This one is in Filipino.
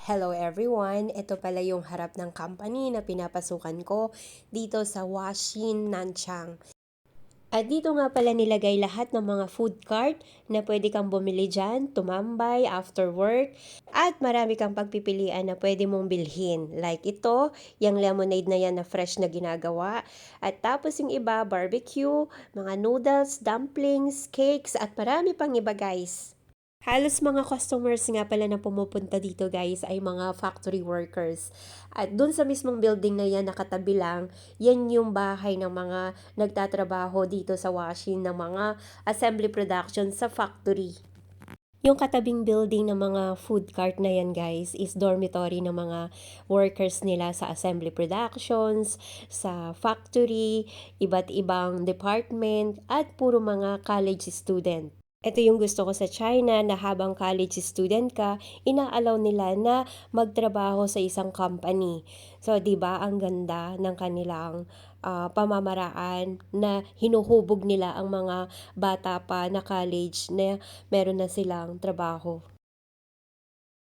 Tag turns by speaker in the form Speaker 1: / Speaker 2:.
Speaker 1: Hello everyone! Ito pala yung harap ng company na pinapasukan ko dito sa Huaxin, Nanchang. At dito nga pala nilagay lahat ng mga food cart na pwede kang bumili dyan, tumambay after work, at marami kang pagpipilian na pwede mong bilhin. Like ito, yung lemonade na yan na fresh na ginagawa. At tapos yung iba, barbecue, mga noodles, dumplings, cakes, at marami pang iba guys. Halos mga customers nga pala na pumupunta dito guys ay mga factory workers. At dun sa mismong building na yan nakatabi lang, yan yung bahay ng mga nagtatrabaho dito sa washing ng mga assembly production sa factory. Yung katabing building ng mga food cart na yan guys is dormitory ng mga workers nila sa assembly productions, sa factory, iba't ibang department at puro mga college student. Ito yung gusto ko sa China na habang college student ka, inaalaw nila na magtrabaho sa isang company. So, 'di ba, ang ganda ng kanilang pamamaraan na hinuhubog nila ang mga bata pa na college na meron na silang trabaho.